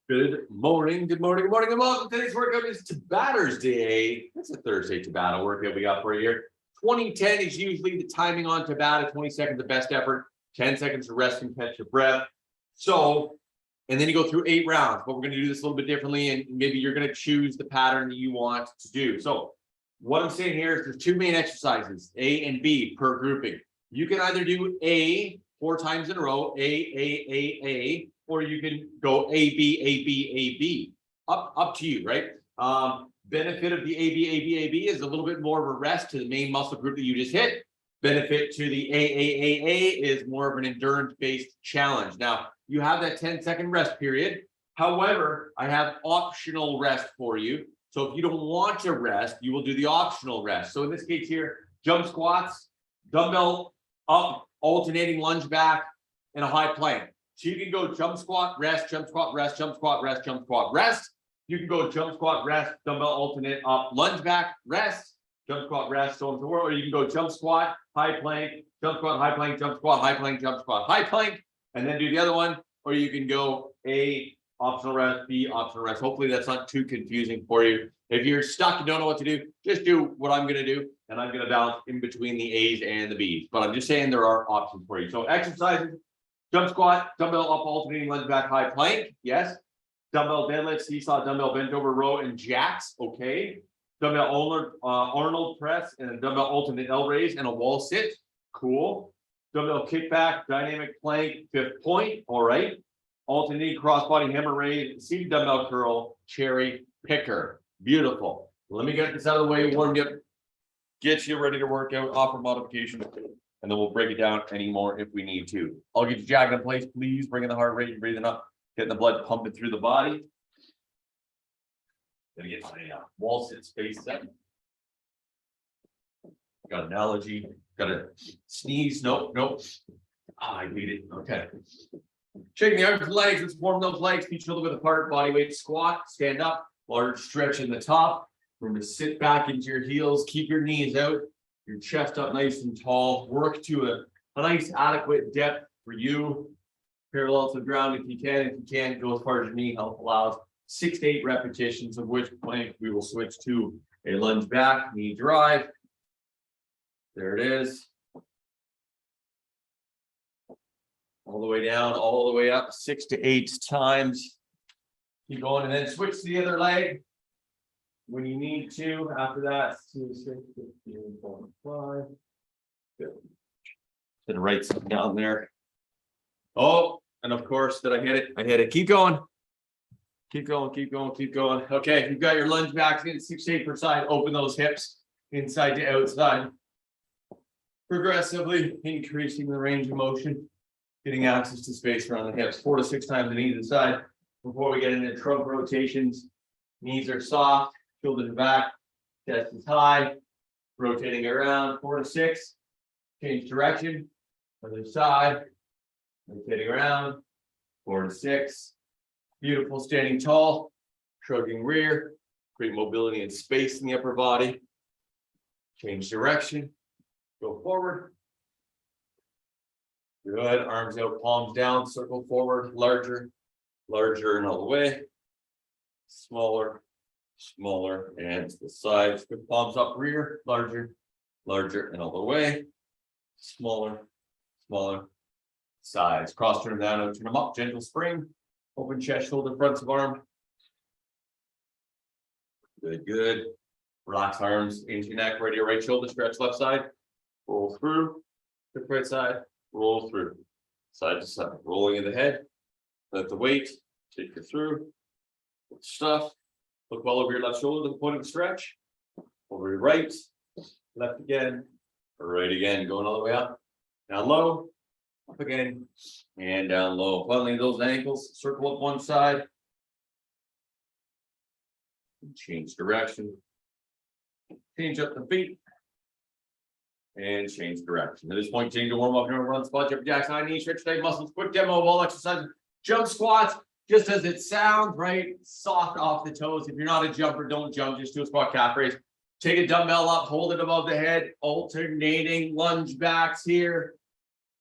Good morning, good morning, good morning, good morning. Today's workout is Tabatursday. That's a Thursday Tabata workout we got for you here. 20-10 is usually the timing on Tabata. 20 seconds the best effort, 10 seconds to rest and catch your breath. So, and then you go through 8 rounds, but we're going to do this a little bit differently, and maybe you're going to choose the pattern that you want to do. So what I'm saying here is there's 2 main exercises, A and B per grouping. You can either do A 4 times in a row, A, or you can go A, B, A, B, A, B. Up to you, right? Benefit of the A, B is a little bit more of a rest to the main muscle group that you just hit. Benefit to the A is more of an endurance-based challenge. Now, you have that 10-second rest period. However, I have optional rest for you. So if you don't want to rest, you will do the optional rest. So in this case here, jump squats, dumbbell up, alternating lunge back, and a high plank. So you can go jump squat, rest, jump squat, rest, jump squat, rest, jump squat, rest. You can go jump squat, rest, dumbbell alternate up, lunge back, rest, jump squat, rest, so on and so forth. Or you can go jump squat, high plank, jump squat, high plank, jump squat, high plank, jump squat, high plank, and then do the other one. Or you can go A, optional rest, B, optional rest. Hopefully that's not too confusing for you. If you're stuck, you don't know what to do, just do what I'm going to do. And I'm going to balance in between the A's and the B's. But I'm just saying there are options for you. So exercises. Jump squat, dumbbell up, alternating lunge back, high plank. Yes. Dumbbell deadlift, seesaw, dumbbell bent over row, and jacks. Okay. Dumbbell Arnold press, and a dumbbell alternate L raise, and a wall sit. Cool. Dumbbell kickback, dynamic plank, 5th point. All right. Alternating crossbody hammer raise, seated dumbbell curl, cherry picker. Beautiful. Let me get this out of the way, warm you up, get you ready to work out, offer modification. And then we'll break it down anymore if we need to. I'll get you jagged in place, please. Bringing the heart rate, breathing up, getting the blood pumping through the body. Gonna get my wall sit space set. Got an allergy, got a sneeze. Nope. I need it. Okay. Shaking the arms and legs. Let's warm those legs. Feet shoulder width apart. Body weight squat. Stand up. Large stretch in the top. Remember to sit back into your heels. Keep your knees out. Your chest up nice and tall. Work to a nice adequate depth for you. Parallel to the ground if you can. If you can't, go as far as your knee health allows. 6 to 8 repetitions, of which point we will switch to a lunge back, knee drive. There it is. All the way down, all the way up, 6 to 8 times. Keep going, and then switch to the other leg when you need to. After that, 2, 6, 15, 25. Good. Should write something down there. Oh, and of course, did I hit it? I hit it. Keep going. Keep going. Okay, you've got your lunge backs in 6 to 8 per side. Open those hips inside to outside. Progressively increasing the range of motion, getting access to space around the hips. 4 to 6 times on either side. Before we get into trunk rotations, knees are soft, shoulder to back, chest is high, rotating around 4 to 6. Change direction, other side, rotating around 4 to 6. Beautiful, standing tall, shrugging rear, great mobility and space in the upper body. Change direction, go forward. Good, arms out, palms down, circle forward, larger, and all the way. Smaller, and to the sides. Good, palms up, rear, larger, and all the way. Smaller, sides. Cross, turn them down, turn them up, gentle spring. Open chest, shoulder, fronts of arm. Good. Relax arms into your neck, right to your right shoulder, stretch left side. Roll through, quick right side, roll through. Side to side, rolling in the head. Let the weight take you through. Stuff. Look well over your left shoulder to the point of the stretch. Over your right, left again, right again, going all the way up. Down low, up again, and down low. Finally, those ankles, circle up one side. Change direction. Change up the feet. And change direction. At this point, change to warm up. Remember, run, spot, jump jacks, high knee, stretch tight muscles, quick demo of all exercises. Jump squats, just as it sounds, right? Soft off the toes. If you're not a jumper, don't jump. Just do a squat calf raise. Take a dumbbell up, hold it above the head, alternating lunge backs here.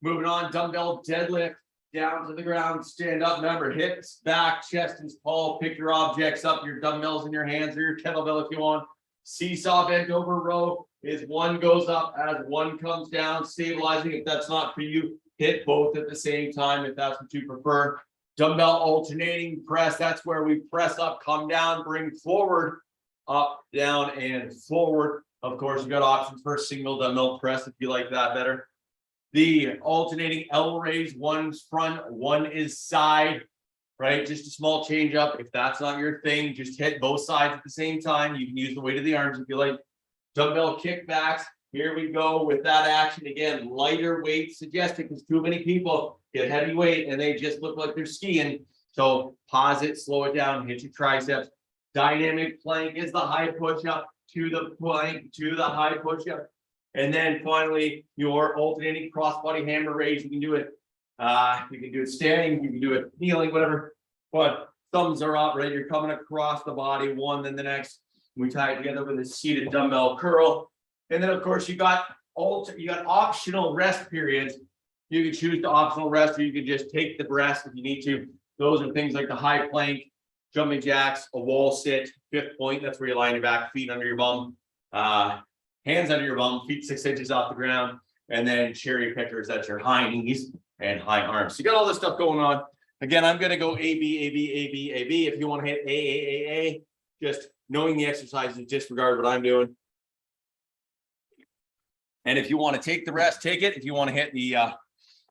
Moving on, dumbbell deadlift, down to the ground, stand up. Remember, hips back, chest is tall. Pick your objects up, your dumbbells in your hands or your kettlebell if you want. Seesaw bent over row is one goes up as one comes down, stabilizing. If that's not for you, hit both at the same time if that's what you prefer. Dumbbell alternating press, that's where we press up, come down, bring forward, up, down, and forward. Of course, you got options for a single dumbbell press if you like that better. The alternating elbow raise, one's front, one is side, right? Just a small change up. If that's not your thing, just hit both sides at the same time. You can use the weight of the arms if you like. Dumbbell kickbacks. Here we go with that action again. Lighter weight suggested because too many people get heavy weight and they just look like they're skiing. So pause it, slow it down, hit your triceps. Dynamic plank is the high push-up to the plank to the high push-up. And then finally, your alternating cross-body hammer raise. You can do it. You can do it standing. You can do it kneeling, whatever. But thumbs are up, right? You're coming across the body, one, then the next. We tie it together with a seated dumbbell curl. And then, of course, you got optional rest periods. You can choose the optional rest, or you can just take the rest if you need to. Those are things like the high plank, jumping jacks, a wall sit, fifth point. That's where you lie your back, feet under your bum, hands under your bum, feet 6 inches off the ground, and then cherry pickers. That's your high knees and high arms. So you got all this stuff going on. Again, I'm going to go A, B, A, B, A, B, A, B. If you want to hit A, just knowing the exercises, disregard what I'm doing. And if you want to take the rest, take it. If you want to hit the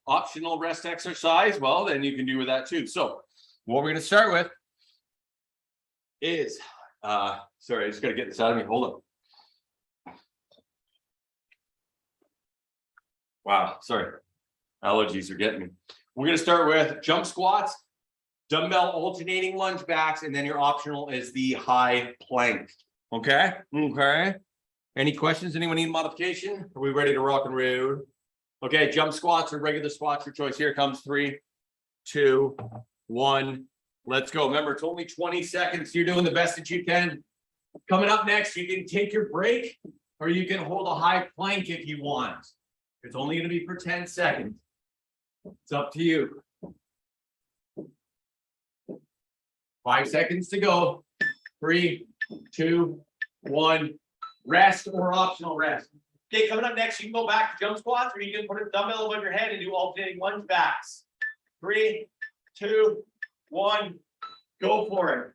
optional rest exercise, well, then you can do with that too. So what we're going to start with is, sorry, I just got to get this out of me. Hold on. Wow, sorry. Allergies are getting me. We're going to start with jump squats, dumbbell alternating lunge backs, and then your optional is the high plank. Okay? Okay. Any questions? Anyone need modification? Are we ready to rock and roll? Okay, jump squats or regular squats, your choice. Here comes 3, 2, 1. Let's go. Remember, it's only 20 seconds. You're doing the best that you can. Coming up next, you can take your break or you can hold a high plank if you want. It's only going to be for 10 seconds. It's up to you. 5 seconds to go. 3, 2, 1. Rest or optional rest. Okay, coming up next, you can go back to jump squats or you can put a dumbbell above your head and do alternating lunge backs. 3, 2, 1. Go for it.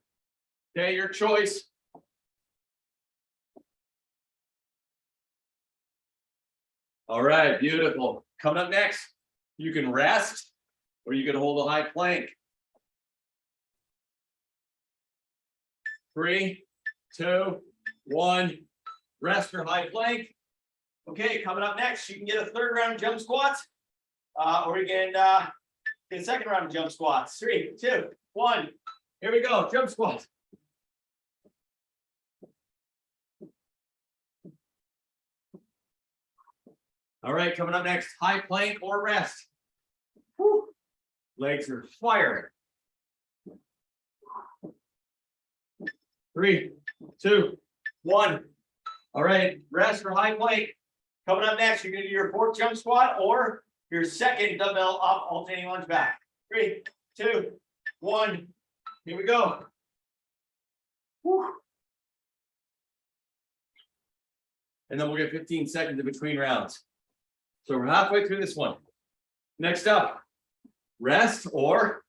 Okay, your choice. All right, beautiful. Coming up next, you can rest or you can hold a high plank. 3, 2, 1. Rest or high plank. Okay, coming up next, you can get a third round of jump squats, or you can get a second round of jump squats. 3, 2, 1. Here we go, jump squats. All right, coming up next, high plank or rest. Whew. Legs are firing. 3, 2, 1. All right, rest or high plank. Coming up next, you're going to do your fourth jump squat or your second dumbbell up alternating lunge back. 3, 2, 1. Here we go. Whew. And then we'll get 15 seconds in between rounds. So we're halfway through this one. Next up, rest or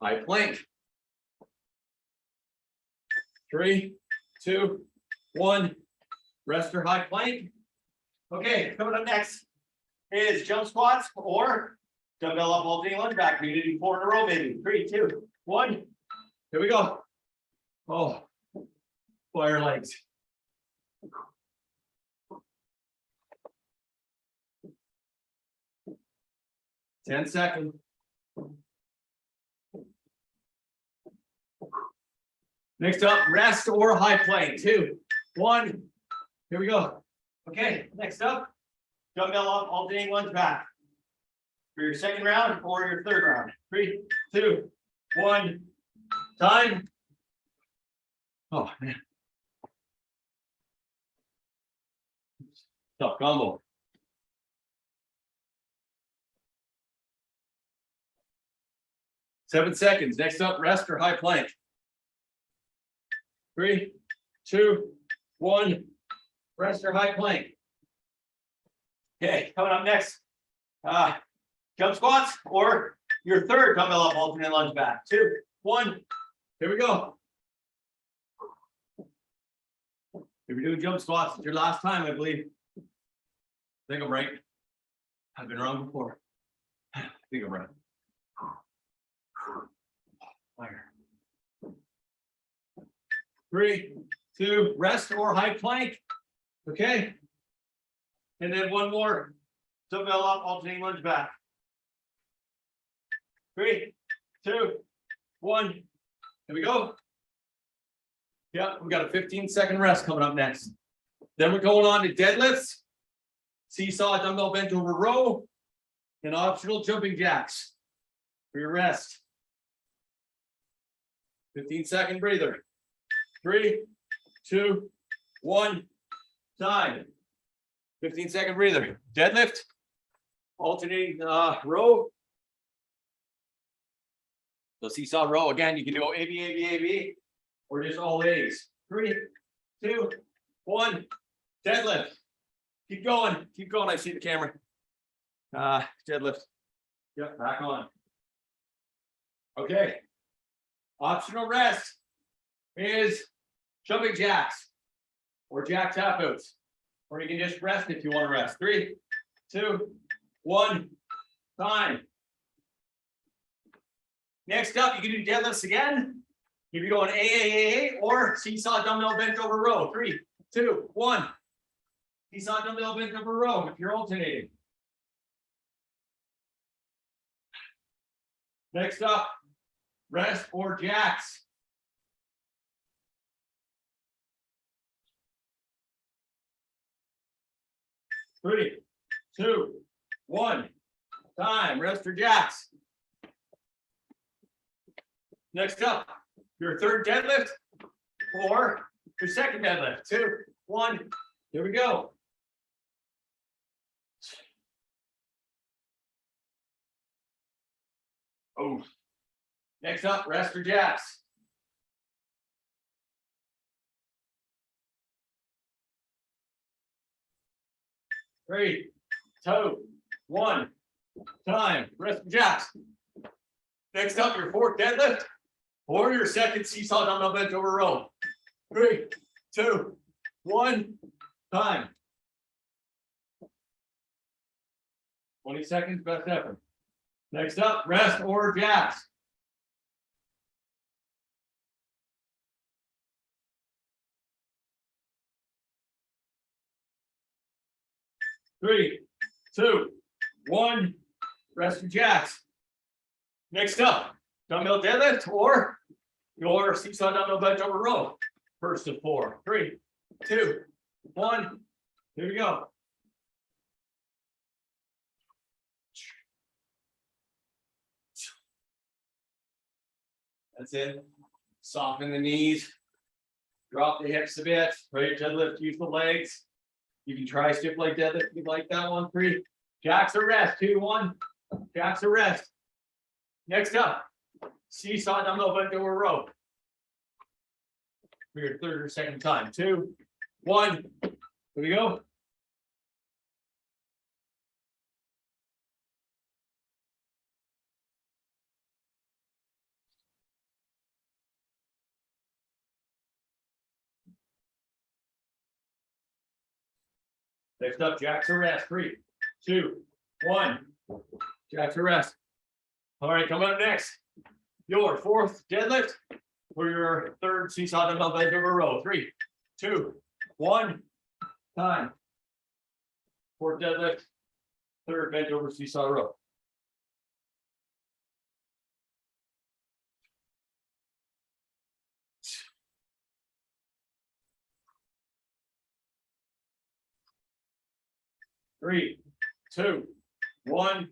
high plank. 3, 2, 1. Rest or high plank. Okay, coming up next is jump squats or dumbbell up alternating lunge back. We're going to do 4 in a row, baby. 3, 2, 1. Here we go. Oh, fire legs. Ten seconds. Next up, rest or high plank. 2, 1. Here we go. Okay, next up, dumbbell up alternating lunge back. For your second round or your third round. 3, 2, 1. Time. Oh man. Tough combo. 7 seconds. Next up, rest or high plank. 3, 2, 1. Rest or high plank. Okay, coming up next. Jump squats or your third dumbbell up alternate lunge back. 2, 1. Here we go. If you're doing jump squats, it's your last time, I believe. I think I'm right. I've been wrong before. I think I'm right. Fire. 3, 2, rest or high plank. Okay. And then one more. Dumbbell up, alternating lunge back. 3, 2, 1. Here we go. Yeah, we got a 15-second rest coming up next. Then we're going on to deadlifts, seesaw dumbbell bent over row, and optional jumping jacks for your rest. 15-second breather. 3, 2, 1. Time. 15-second breather. Deadlift, alternating row. So seesaw row again. You can do A, B, A, B, A, B, or just all A's. 3, 2, 1. Deadlift. Keep going. Keep going. I see the camera. Deadlift. Yep, back on. Okay. Optional rest is jumping jacks or jack tap outs. Or you can just rest if you want to rest. 3, 2, 1. Time. Next up, you can do deadlifts again. If you're going AAA or seesaw dumbbell bent over row. 3, 2, 1. Seesaw dumbbell bent over row if you're alternating. Next up, rest or jacks. 3, 2, 1. Time. Rest or jacks. Next up, your third deadlift or your second deadlift. 2, 1. Here we go. Oh. Next up, rest or jacks. 3, 2, 1. Time. Rest or jacks. Next up, your fourth deadlift or your second seesaw dumbbell bent over row. 3, 2, 1. Time. 20 seconds, best effort. Next up, rest or jacks. 3, 2, 1. Rest or jacks. Next up, dumbbell deadlift or your seesaw dumbbell bent over row. First of 4. 3, 2, 1. Here we go. That's it. Soften the knees. Drop the hips a bit. Right, deadlift, use the legs. You can try stiff leg deadlift if you like that one. 3. Jacks or rest. 2, 1. Jacks or rest. Next up, seesaw dumbbell bent over row. For your third or second time. 2, 1. Here we go. Next up, jacks or rest. 3, 2, 1. Jacks or rest. All right, coming up next, your fourth deadlift for your third seesaw dumbbell bent over row. 3, 2, 1. Time. Fourth deadlift, third bent over seesaw row. Three, 2, 1.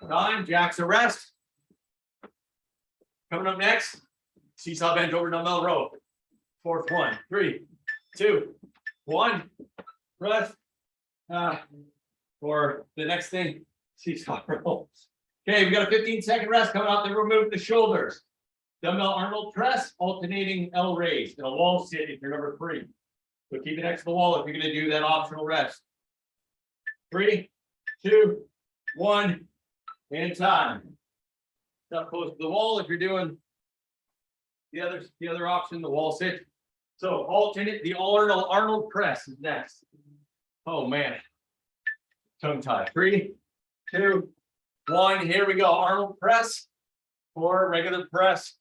Time. Jacks or rest. Coming up next, seesaw bent over dumbbell row. Fourth one. 3, 2, 1. Rest. For the next thing, seesaw row. Okay, we got a 15-second rest coming up, then we're moving the shoulders. Dumbbell Arnold Press, alternating L raise, and a wall sit if you're number 3. So keep it next to the wall if you're going to do that optional rest. 3, 2, 1, and time. Step close to the wall if you're doing the other option, the wall sit. So alternate, the Arnold Press is next. Oh man, tongue tie. 3, 2, 1. Here we go. Arnold Press or regular press,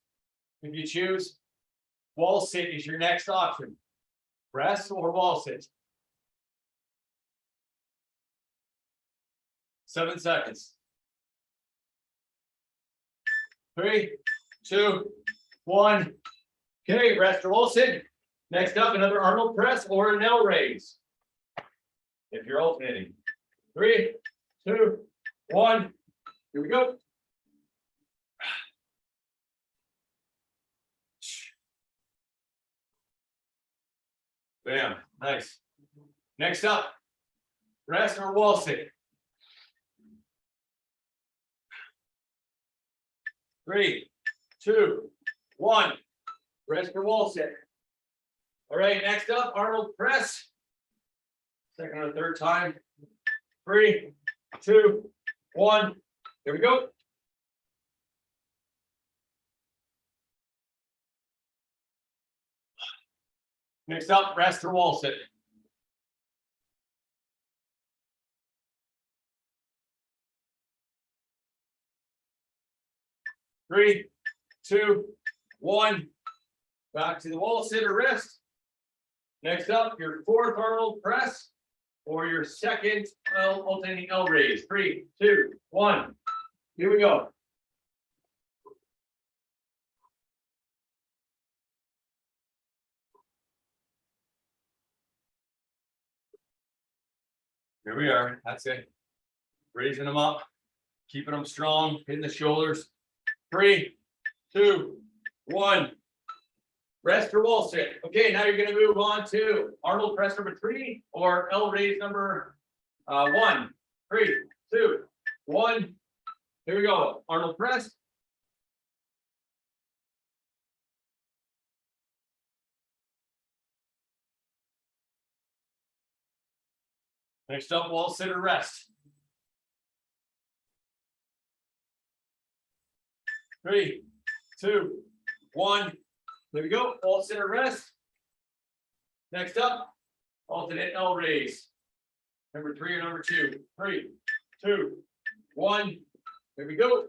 if you choose. Wall sit is your next option. Press or wall sit. 7 seconds. 3, 2, 1. Okay, rest or wall sit. Next up, another Arnold Press or an L raise. If you're alternating. 3, 2, 1. Here we go. Bam. Nice. Next up, rest or wall sit. 3, 2, 1. Rest or wall sit. All right, next up, Arnold Press. Second or third time. 3, 2, 1. Here we go. Next up, rest or wall sit. Three, 2, 1. Back to the wall sit or rest. Next up, your 4th Arnold Press or your 2nd alternating L raise. 3, 2, 1. Here we go. Here we are. That's it. Raising them up, keeping them strong, hitting the shoulders. 3, 2, 1. Rest or wall sit. Okay, now you're going to move on to Arnold Press number 3 or L raise number 1. 3, 2, 1. Here we go. Arnold Press. Next up, wall sit or rest. 3, 2, 1. There we go. Wall sit or rest. Next up, alternate L raise. Number 3 or number 2. 3, 2, 1. There we go.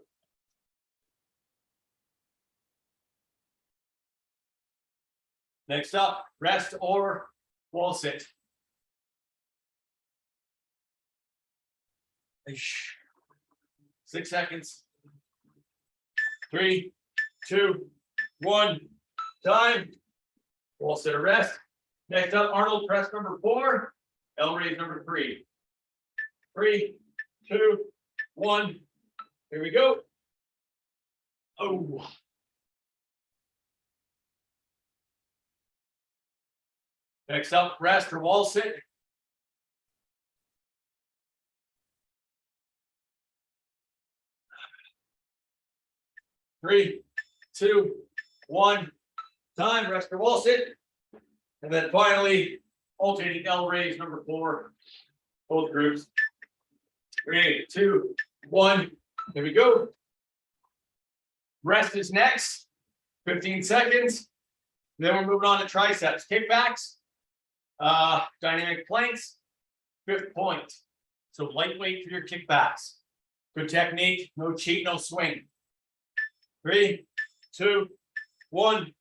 Next up, rest or wall sit. 6 seconds. 3, 2, 1. Time. Wall sit or rest. Next up, Arnold Press number 4. L raise number 3. 3, 2, 1. Here we go. Oh. Next up, rest or wall sit. 3, 2, 1. Time. Rest or wall sit. And then finally, alternating L raise number 4. Both groups. 3, 2, 1. Here we go. Rest is next. 15 seconds. Then we're moving on to triceps. Kickbacks. Dynamic planks. 5th point. So lightweight for your kickbacks. Good technique. No cheat, no swing. 3, 2, 1.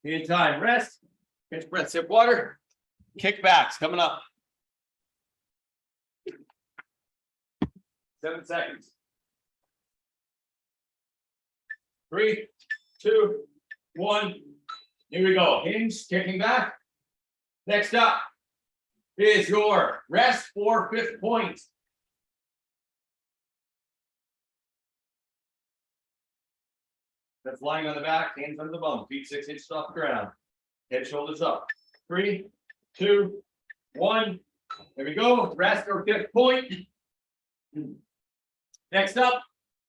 In time. Rest. Catch breath. Sip water. Kickbacks coming up. 7 seconds. 3, 2, 1. Here we go. Hinge, kicking back. Next up is your rest for 5th point. That's lying on the back, hands under the bum, feet 6 inches off the ground. Head, shoulders up. 3, 2, 1. There we go. Rest or 5th point. Next up,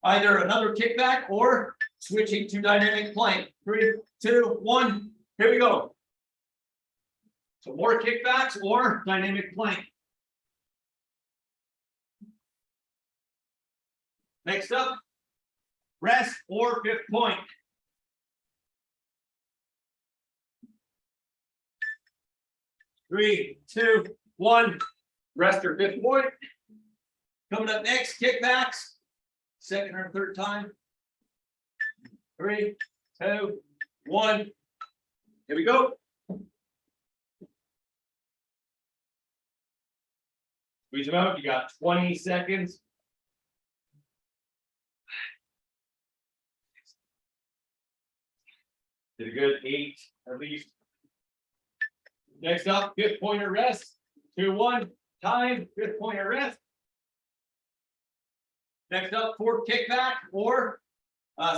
Either another kickback or switching to dynamic plank. 3, 2, 1. Here we go. So more kickbacks or dynamic plank. Next up, rest or fifth point. 3, 2, 1. Rest or fifth point. Coming up next, kickbacks. Second or third time. 3, 2, 1. Here we go. Squeeze them out. You got 20 seconds. Did a good 8 at least. Next up, fifth pointer rest. 2, 1. Time. Fifth pointer rest. Next up, fourth kickback or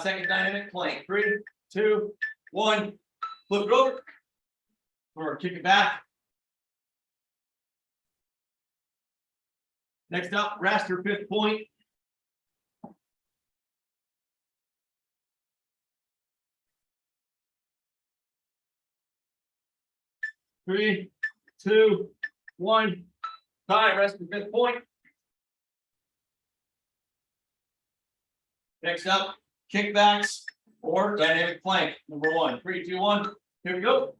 second dynamic plank. 3, 2, 1. Flip it over or kick it back. Next up, rest or fifth point. 3, 2, 1. Time. Rest or fifth point. Next up, kickbacks or dynamic plank. Number 1. 3, 2, 1. Here we go.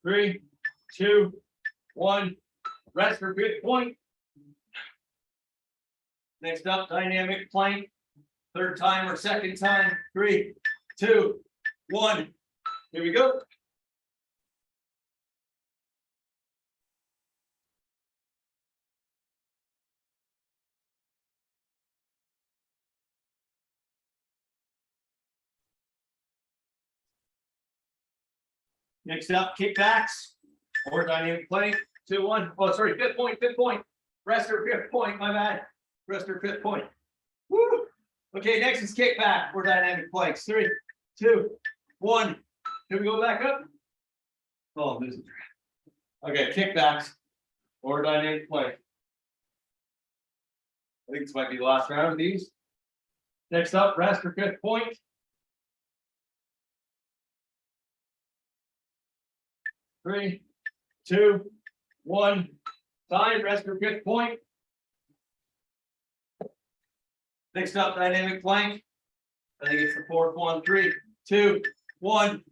Three, 2, 1. Rest for fifth point. Next up, dynamic plank. Third time or second time. 3, 2, 1. Here we go. Next up, kickbacks or dynamic plank. 2, 1. Oh, sorry, fifth point, fifth point. Rest or fifth point, my bad. Rest or fifth point. Woo! Okay, next is kickback or dynamic planks. 3, 2, 1. Can we go back up? Oh, this is okay. Kickbacks or dynamic plank. I think this might be the last round of these. Next up, rest or fifth point. 3, 2, 1. Time. Rest or fifth point. Next up, dynamic plank. I think it's the fourth one. 3, 2, 1.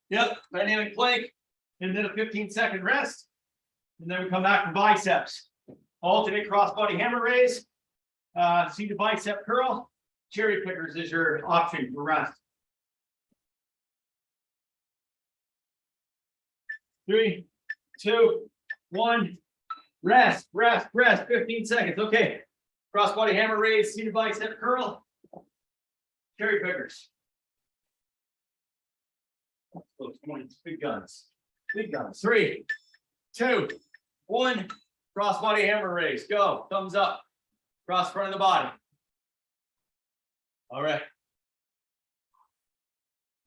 Yep, dynamic plank. And then a 15-second rest. And then we come back to biceps. Alternate crossbody hammer raise. Seated bicep curl. Cherry pickers is your option for rest. 3, 2, 1. Rest, rest, rest. 15 seconds. Okay. Crossbody hammer raise, seated bicep curl. Cherry pickers. Those points, big guns. Big guns. 3, 2, 1. Crossbody hammer raise. Go. Thumbs up. Cross front of the body. All right.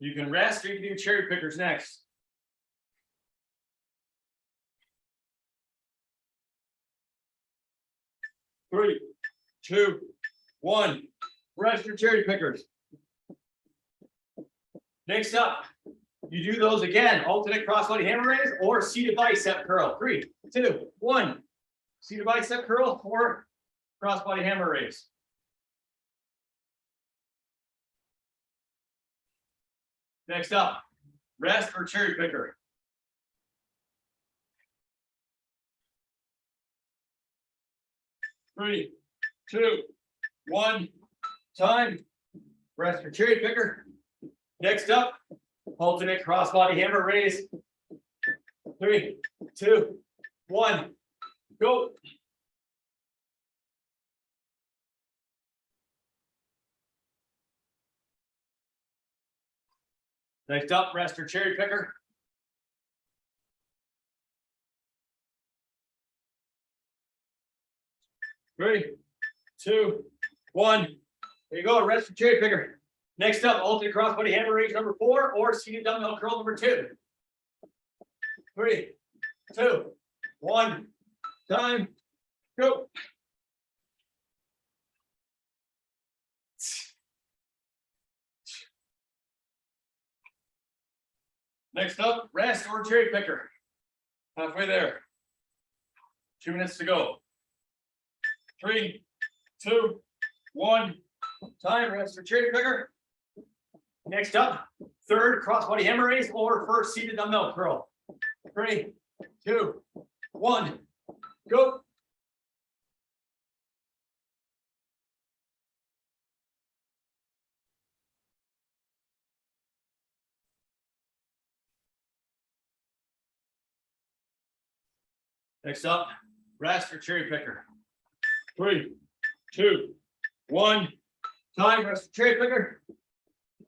You can rest or you can do cherry pickers next. 3, 2, 1. Rest your cherry pickers. Next up, you do those again. Alternate crossbody hammer raise or seated bicep curl. 3, 2, 1. Seated bicep curl or crossbody hammer raise. Next up, rest or cherry picker. 3, 2, 1. Time. Rest your cherry picker. Next up, alternate crossbody hammer raise. 3, 2, 1. Go. Next up, rest your cherry picker. 3, 2, 1. There you go, rest your cherry picker. Next up, alternate crossbody hammer raise number 4 or seated dumbbell curl number 2. 3, 2, 1, time, go. Next up, rest or cherry picker. Halfway there. 2 minutes to go. 3, 2, 1, time, rest or cherry picker. Next up, third crossbody hammer raise or first seated dumbbell curl. 3, 2, 1, go. Next up, rest or cherry picker. 3, 2, 1, time, rest or cherry picker.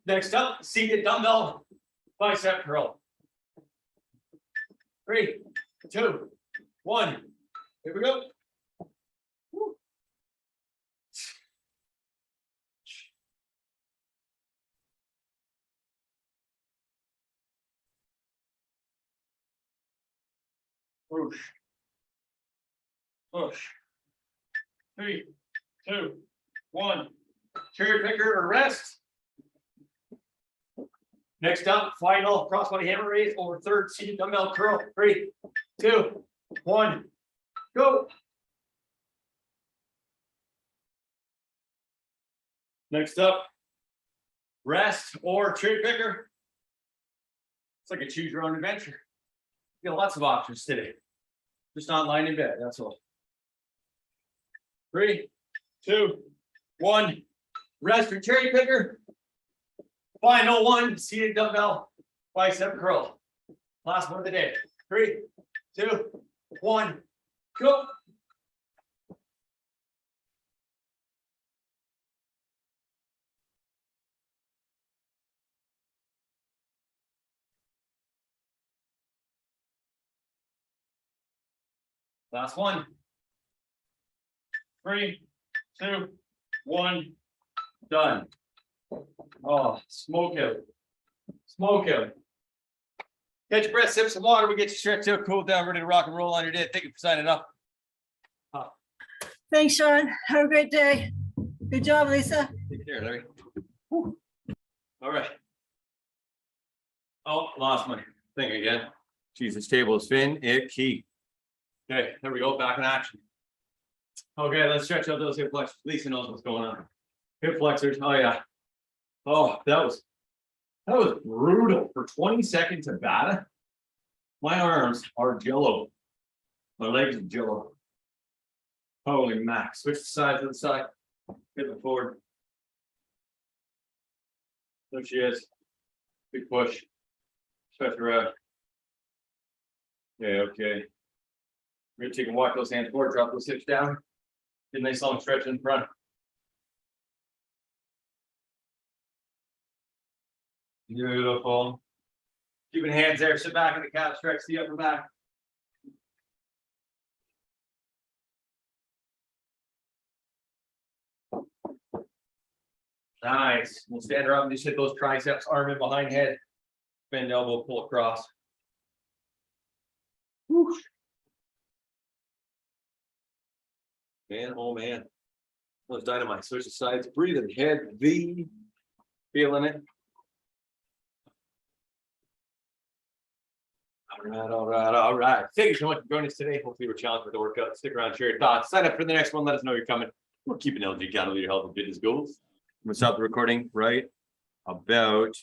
Next up, seated dumbbell bicep curl. 3, 2, 1. Here we go. Woo. Push. Push. 3, 2, 1. Cherry picker or rest. Next up, final crossbody hammer raise or third seated dumbbell curl. 3, 2, 1, go. Next up, rest or cherry picker. It's like a choose your own adventure. You got lots of options today. Just not lying in bed, that's all. 3, 2, 1, rest or cherry picker. Final one, seated dumbbell bicep curl. Last one of the day. 3, 2, 1, go. Last one. 3, 2, 1, done. Oh, smoke out. Smoke out. Catch your breath, sip some water. We get you stretched out, cooled down, ready to rock and roll on your day. Thank you for signing up. Thanks, Sean. Have a great day. Good job, Lisa. Take care, Larry. Whew. All right. Oh, lost my thing again. Jesus, table is finicky. Okay, there we go. Back in action. Okay, let's stretch out those hip flexors. Lisa knows what's going on. Hip flexors. Oh yeah. Oh, that was brutal for 20-second Tabata. My arms are jello. My legs are jello. Holy mac. Switch the side to the side. Get them forward. There she is. Big push. Stretch her out. Okay. We're gonna take and walk those hands forward, drop those hips down. Get a nice long stretch in front. Beautiful. Keeping hands there, sit back in the calf, stretch the upper back. Nice. We'll stand her up and just hit those triceps, arm in behind head. Bend elbow, pull across. Whew. Man, oh man. That was dynamite. Switch the sides, breathing heavy. Feeling it. All right. Thank you so much for joining us today. Hopefully we're challenged with the workout. Stick around, share your thoughts. Sign up for the next one. Let us know you're coming. We're keeping LG accountable to your health and fitness goals. I'm gonna stop the recording right about